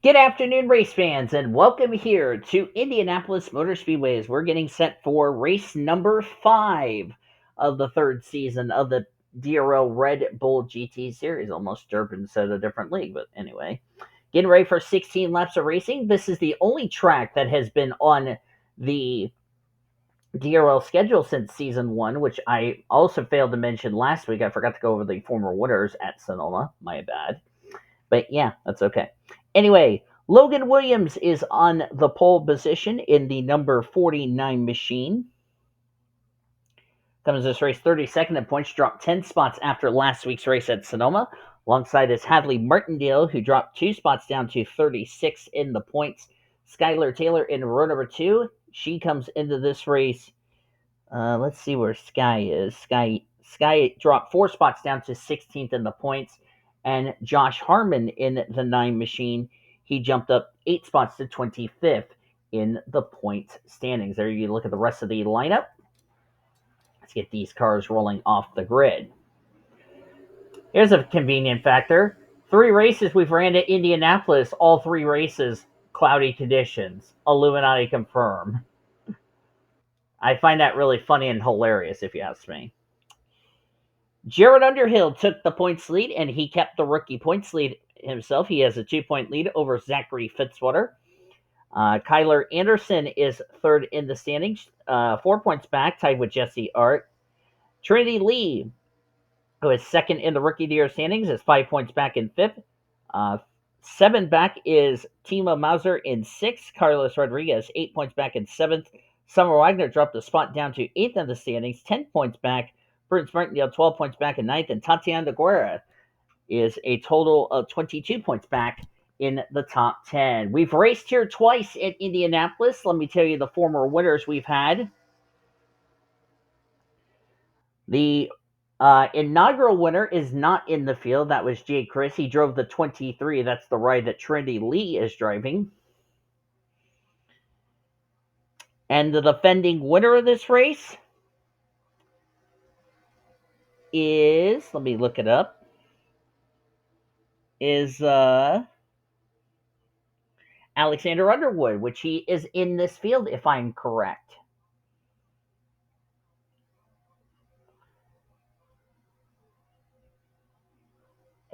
Good afternoon, race fans, and welcome here to Indianapolis Motor Speedways. We're getting set for race number 5 of the third season of the DRL Red Bull GT Series. Almost Durban said a different league, but anyway. Getting ready for 16 laps of racing. This is the only track that has been on the DRL schedule since season 1, which I also failed to mention last week. I forgot to go over the former winners at Sonoma. My bad. But yeah, that's okay. Anyway, Logan Williams is on the pole position in the number 49 machine. Comes this race 32nd in points, dropped 10 spots after last week's race at Sonoma. Alongside is Hadley Martindale, who dropped 2 spots down to 36 in the points. Skylar Taylor in row number 2. She comes into this race. Let's see where Sky is. Sky dropped 4 spots down to 16th in the points. And Josh Harmon in the 9 machine, he jumped up 8 spots to 25th in the points standings. There you look at the rest of the lineup. Let's get these cars rolling off the grid. Here's a convenient factor. 3 races we've ran at Indianapolis, all 3 races, cloudy conditions. Illuminati confirm. I find that really funny and hilarious, if you ask me. J Underhill took the points lead, and he kept the rookie points lead himself. He has a 2-point lead over Zachary Fitzwater. Kyler Anderson is third in the standings, 4 points back, tied with J Ard. Trinity Lee, who is second in the Rookie of the Year standings, is 5 points back in fifth. 7 back is T Mauser in sixth. Carlos Rodriguez, 8 points back in seventh. Summer Wagner dropped a spot down to eighth in the standings, 10 points back. Bruce Martindale, 12 points back in ninth. And T Noguera is a total of 22 points back in the top 10. We've raced here twice at Indianapolis. Let me tell you the former winners we've had. The inaugural winner is not in the field. That was Jay Chris. He drove the 23. That's the ride that Trinity Lee is driving. And the defending winner of this race is, let me look it up, is Alexander Underwood, which he is in this field, if I'm correct.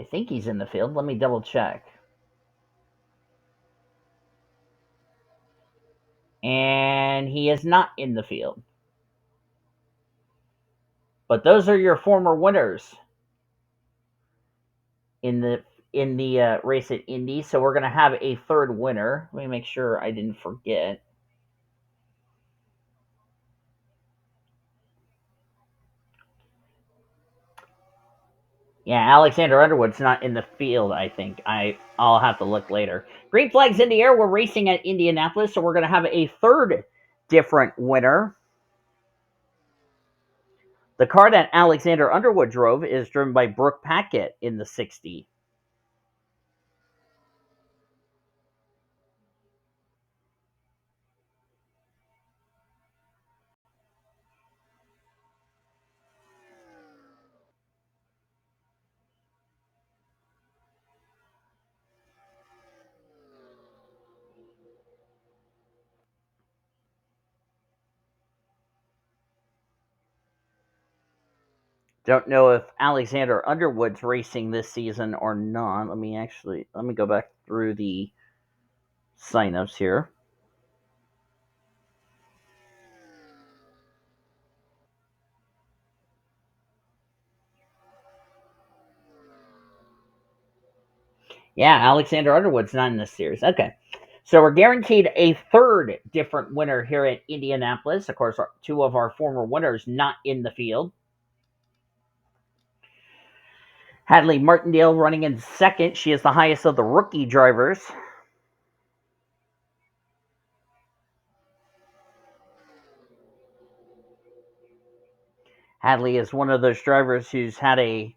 I think he's in the field. Let me double check. And he is not in the field. But those are your former winners in the race at Indy. So we're going to have a third winner. Let me make sure I didn't forget. Yeah, Alexander Underwood's not in the field, I think. I'll have to look later. Green flags in the air. We're racing at Indianapolis, so we're going to have a third different winner. The car that Alexander Underwood drove is driven by Brooke Packett in the 60. Don't know if Alexander Underwood's racing this season or not. Let me go back through the signups here. Yeah, Alexander Underwood's not in this series. Okay. So we're guaranteed a third different winner here at Indianapolis. Of course, 2 of our former winners not in the field. Hadley Martindale running in second. She is the highest of the rookie drivers. Hadley is one of those drivers who's had a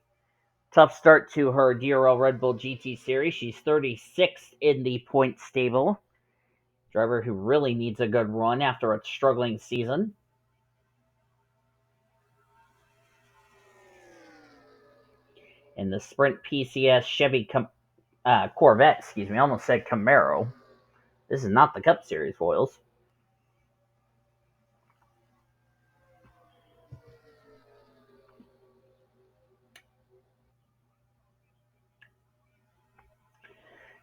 tough start to her DRL Red Bull GT Series. She's 36th in the point stable. Driver who really needs a good run after a struggling season. In the Sprint PCS Chevy Corvette, excuse me. I almost said Camaro. This is not the Cup Series foils.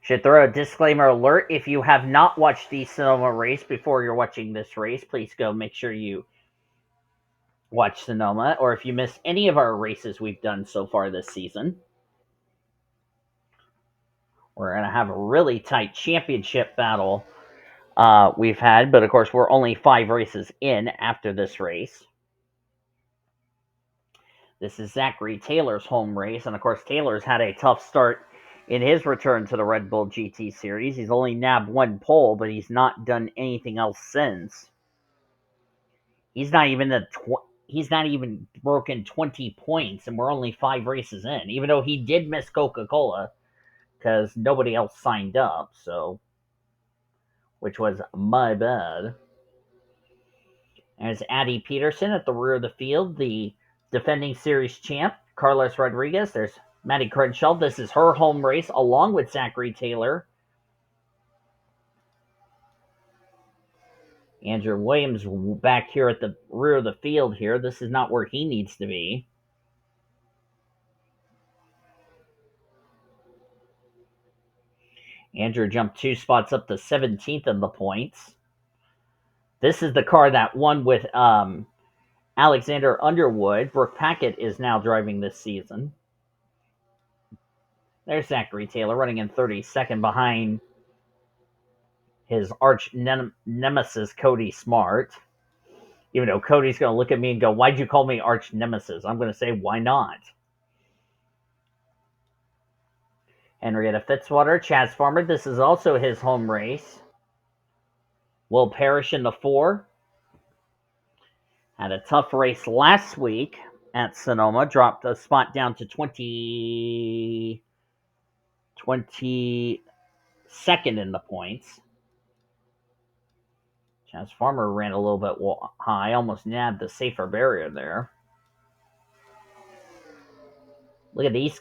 Should throw a disclaimer alert. If you have not watched the Sonoma race before you're watching this race, please go make sure you watch Sonoma. Or if you missed any of our races we've done so far this season, we're going to have a really tight championship battle we've had. But of course, we're only 5 races in after this race. This is Zachary Taylor's home race. And of course, Taylor's had a tough start in his return to the Red Bull GT Series. He's only nabbed 1 pole, but he's not done anything else since. He's not even broken 20 points, and we're only 5 races in. Even though he did miss Coca-Cola because nobody else signed up, so which was my bad. There's A Peterson at the rear of the field, the defending series champ, Carlos Rodriguez. There's Maddie Crenshaw. This is her home race along with Zachary Taylor. Andrew Williams back here at the rear of the field here. This is not where he needs to be. Andrew jumped 2 spots up to 17th in the points. This is the car that won with Alexander Underwood. Brooke Packett is now driving this season. There's Zachary Taylor running in 32nd behind his arch nemesis, Cody Smart. Even though Cody's going to look at me and go, "Why'd you call me arch nemesis?" I'm going to say, "Why not?" Henrietta Fitzwater, Chaz Farmer. This is also his home race. Will Parrish in the 4. Had a tough race last week at Sonoma. Dropped a spot down to 22nd in the points. Chaz Farmer ran a little bit high. Almost nabbed the safer barrier there. Look at these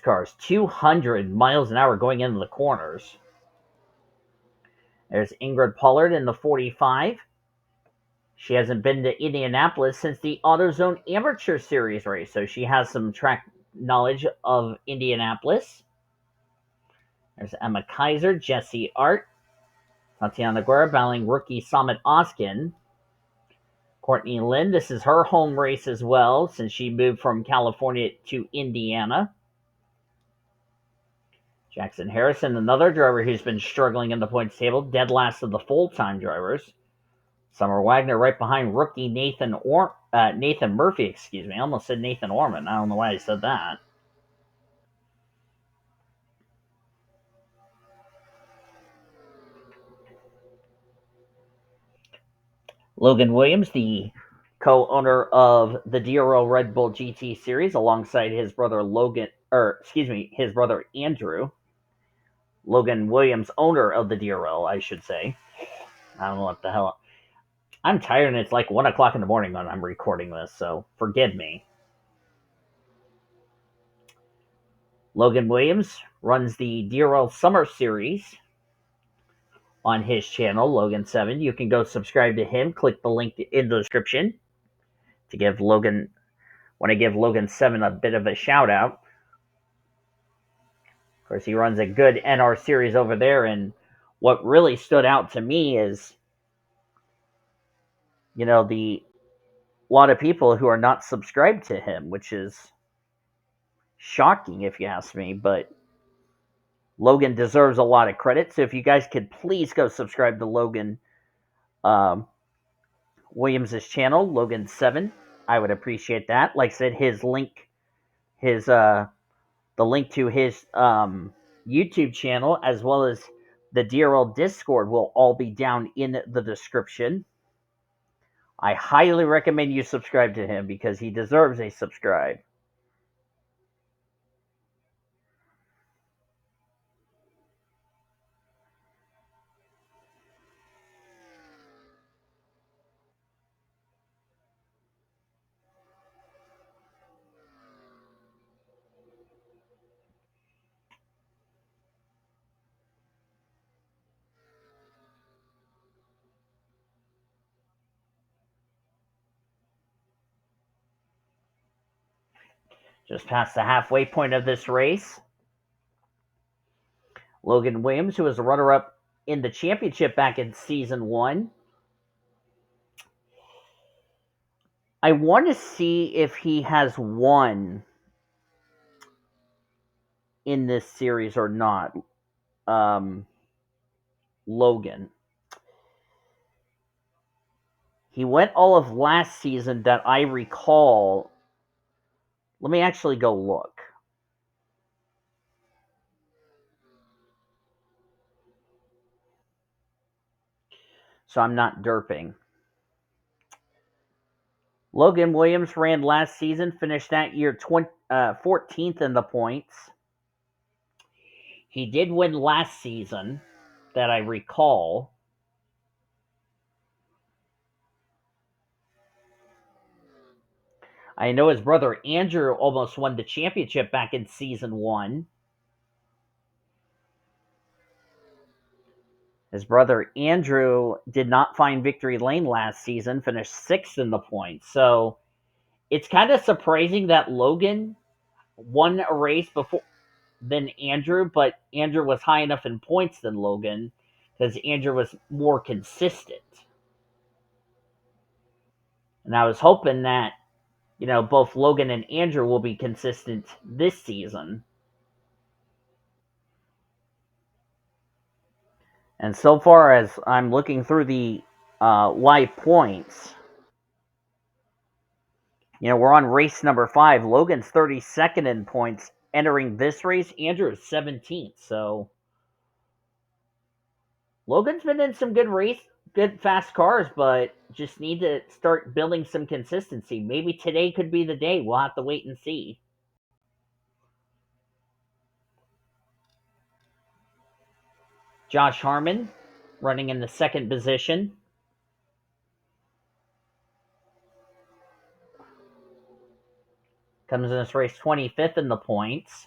cars. 200 miles an hour going into the corners. There's Ingrid Pollard in the 45. She hasn't been to Indianapolis since the AutoZone Amateur Series race, so she has some track knowledge of Indianapolis. There's Emma Kaiser, J Ard, Tatiana Noguera battling rookie Samet Oskin. Courtney Lynn, this is her home race as well, since she moved from California to Indiana. Jackson Harrison, another driver who's been struggling in the points table, dead last of the full-time drivers. Summer Wagner right behind rookie Nathan Murphy, excuse me. I almost said Nathan Orman. I don't know why I said that. Logan Williams, the co-owner of the DRL Red Bull GT Series, alongside his brother his brother Andrew. Logan Williams, owner of the DRL, I should say. I don't know what the hell. I'm tired, and it's like 1 o'clock in the morning when I'm recording this, so forgive me. Logan Williams runs the DRL Summer Series on his channel, Logan7. You can go subscribe to him. Click the link in the description to give Logan. Want to give Logan7 a bit of a shout out. Of course, he runs a good NR series over there, and what really stood out to me is, the lot of people who are not subscribed to him, which is shocking if you ask me, but Logan deserves a lot of credit. So if you guys could please go subscribe to Logan Williams' channel, Logan7, I would appreciate that. Like I said, the link to his YouTube channel, as well as the DRL Discord, will all be down in the description. I highly recommend you subscribe to him because he deserves a subscribe. Just past the halfway point of this race. Logan Williams, who was a runner-up in the championship back in Season 1. I want to see if he has won in this series or not. Logan. He went all of last season that I recall. Let me actually go look. So I'm not derping. Logan Williams ran last season, finished that year 14th in the points. He did win last season, that I recall. I know his brother Andrew almost won the championship back in Season 1. His brother Andrew did not find victory lane last season, finished 6th in the points. So it's kind of surprising that Logan won a race before than Andrew, but Andrew was high enough in points than Logan because Andrew was more consistent. And I was hoping that, both Logan and Andrew will be consistent this season. And so far as I'm looking through the live points, we're on race number 5. Logan's 32nd in points entering this race. Andrew is 17th. So Logan's been in some good fast cars, but just need to start building some consistency. Maybe today could be the day. We'll have to wait and see. Josh Harmon running in the second position. Comes in this race 25th in the points.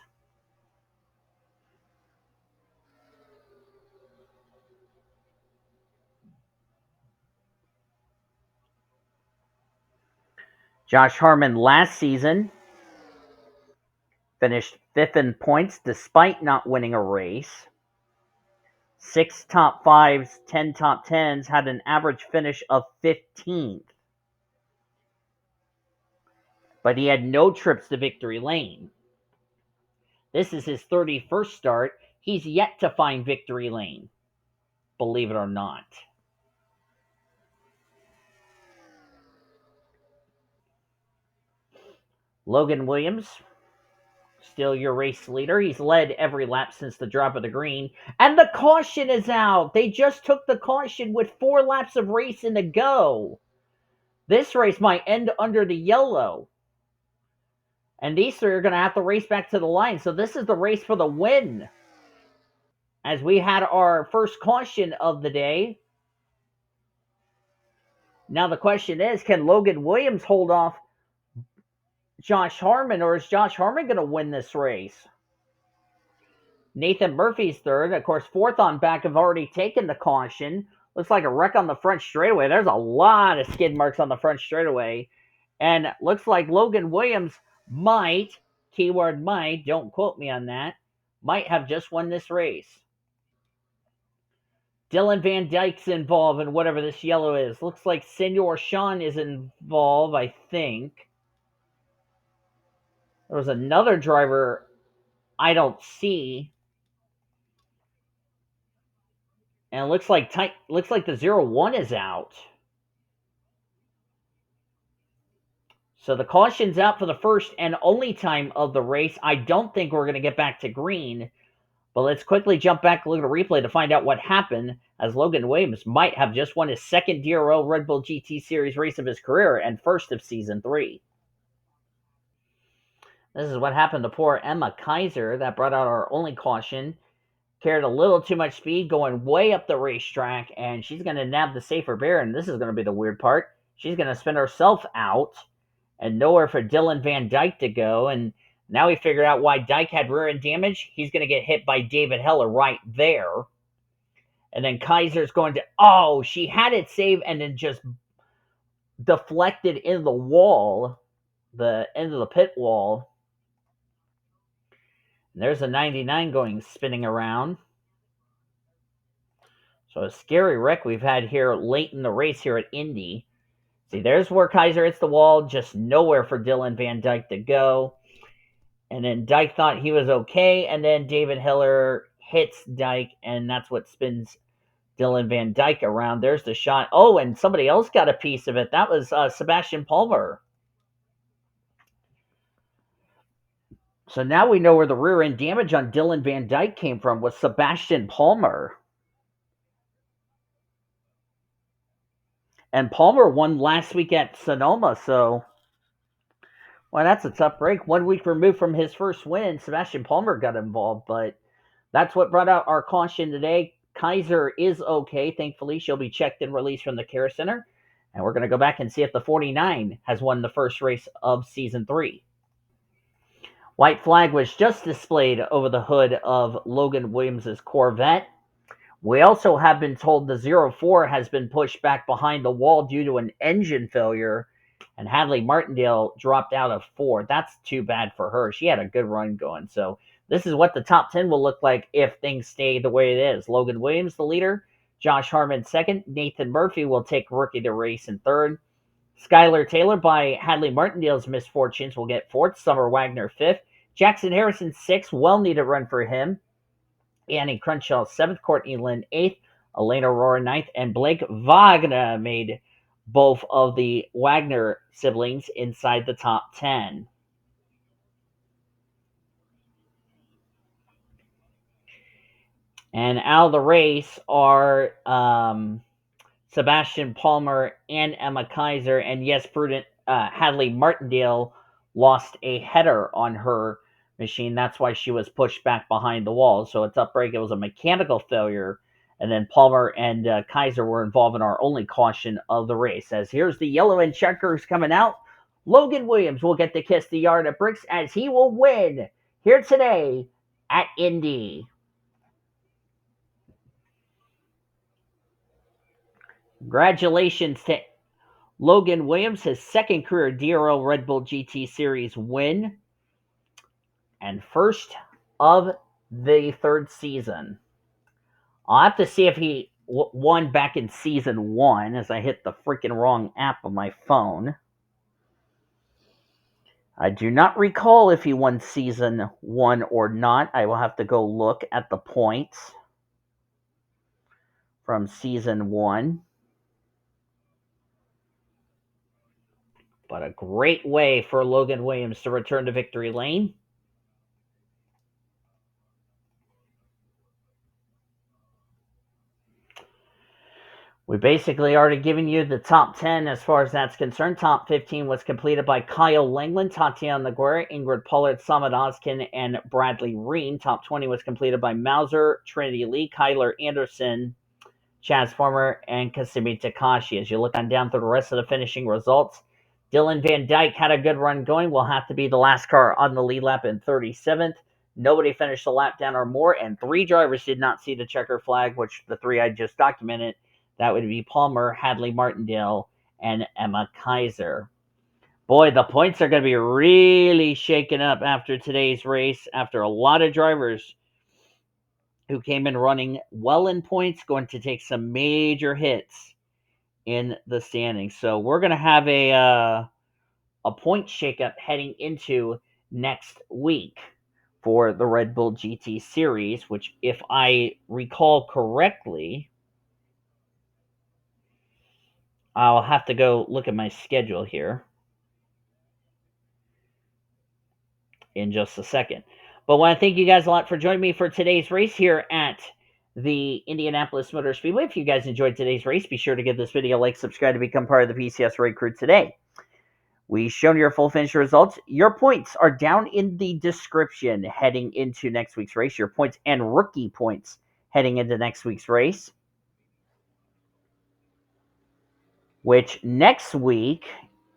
Josh Harmon last season finished 5th in points despite not winning a race. 6 top 5s, 10 top 10s, had an average finish of 15th. But he had no trips to victory lane. This is his 31st start. He's yet to find victory lane, believe it or not. Logan Williams, still your race leader. He's led every lap since the drop of the green. And the caution is out. They just took the caution with 4 laps of racing to go. This race might end under the yellow. And these 3 are going to have to race back to the line. So this is the race for the win. As we had our first caution of the day. Now the question is, can Logan Williams hold off Josh Harmon, or is Josh Harmon going to win this race? Nathan Murphy's third. Of course, fourth on back have already taken the caution. Looks like a wreck on the front straightaway. There's a lot of skid marks on the front straightaway. And looks like Logan Williams might, keyword might, don't quote me on that, might have just won this race. Dylan Van Dyke's involved in whatever this yellow is. Looks like Senor Sean is involved, I think. There was another driver I don't see. And it looks like the 0-1 is out. So the caution's out for the first and only time of the race. I don't think we're going to get back to green. But let's quickly jump back and look at a replay to find out what happened, as Logan Williams might have just won his second DRL Red Bull GT Series race of his career and first of Season 3. This is what happened to poor Emma Kaiser. That brought out our only caution. Carried a little too much speed going way up the racetrack, and she's going to nab the safer bear, and this is going to be the weird part. She's going to spin herself out, and nowhere for Dylan Van Dyke to go, and now we figured out why Dyke had rear end damage. He's going to get hit by David Heller right there. And then Kaiser's going to, she had it saved and then just deflected into the wall, the end of the pit wall. There's a 99 going spinning around. So a scary wreck we've had here late in the race here at Indy. See, there's where Kaiser hits the wall, just nowhere for Dylan Van Dyke to go. And then Dyke thought he was okay, and then David Hiller hits Dyke, and that's what spins Dylan Van Dyke around. There's the shot. Oh, and somebody else got a piece of it. That was Sebastian Palmer. So now we know where the rear end damage on Dylan Van Dyke came from, was Sebastian Palmer. And Palmer won last week at Sonoma, so well, that's a tough break. 1 week removed from his first win, Sebastian Palmer got involved, but that's what brought out our caution today. Kaiser is okay. Thankfully, she'll be checked and released from the care center. And we're going to go back and see if the 49 has won the first race of season 3. White flag was just displayed over the hood of Logan Williams' Corvette. We also have been told the 04 has been pushed back behind the wall due to an engine failure, and Hadley Martindale dropped out of 4. That's too bad for her. She had a good run going. So this is what the top 10 will look like if things stay the way it is. Logan Williams, the leader. Josh Harmon, second. Nathan Murphy will take rookie to race in third. Skylar Taylor, by Hadley Martindale's misfortunes, will get fourth. Summer Wagner, fifth. Jackson Harrison, sixth. Well-needed run for him. Annie Crenshaw, seventh. Courtney Lynn, eighth. Elena Aurora, ninth. And Blake Wagner made both of the Wagner siblings inside the top 10. And out of the race are Sebastian Palmer and Emma Kaiser. And yes, Prudent Hadley Martindale lost a header on her machine. That's why she was pushed back behind the wall. So it's up break. It was a mechanical failure. And then Palmer and Kaiser were involved in our only caution of the race. As here's the yellow and checkers coming out. Logan Williams will get to kiss the yard of bricks as he will win here today at Indy. Congratulations to Logan Williams, his second career DRL Red Bull GT Series win and first of the third season. I'll have to see if he won back in season 1 as I hit the freaking wrong app on my phone. I do not recall if he won season 1 or not. I will have to go look at the points from season 1. But a great way for Logan Williams to return to victory lane. We basically already given you the top 10 as far as that's concerned. Top 15 was completed by Kyle Langeland, Tatiana Noguera, Ingrid Pollard, Samad Oskin, and Bradley Ream. Top 20 was completed by Mauser, Trinity Lee, Kyler Anderson, Chaz Farmer, and Kasumi Takashi. As you look on down through the rest of the finishing results, Dylan Van Dyke had a good run going. Will have to be the last car on the lead lap in 37th. Nobody finished a lap down or more, and 3 drivers did not see the checker flag, which the 3 I just documented. That would be Palmer, Hadley Martindale, and Emma Kaiser. Boy, the points are going to be really shaken up after today's race, after a lot of drivers who came in running well in points, going to take some major hits in the standings. So we're going to have a point shakeup heading into next week for the Red Bull GT Series, which, if I recall correctly, I'll have to go look at my schedule here in just a second. But I want to thank you guys a lot for joining me for today's race here at the Indianapolis Motor Speedway. If you guys enjoyed today's race, be sure to give this video a like, subscribe to become part of the PCS Raid Crew today. We've shown your full finish results. Your points are down in the description heading into next week's race. Your points and rookie points heading into next week's race. Which next week,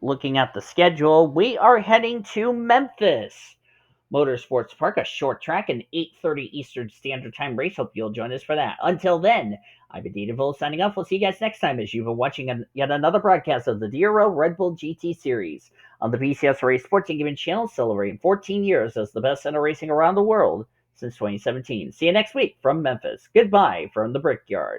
looking at the schedule, we are heading to Memphis Motorsports Park, a short track, an 8:30 Eastern Standard Time race. Hope you'll join us for that. Until then, I'm Aditya signing off. We'll see you guys next time as you've been watching yet another broadcast of the DRL Red Bull GT Series on the BCS Race Sports and Gaming Channel, celebrating 14 years as the best center racing around the world since 2017. See you next week from Memphis. Goodbye from the Brickyard.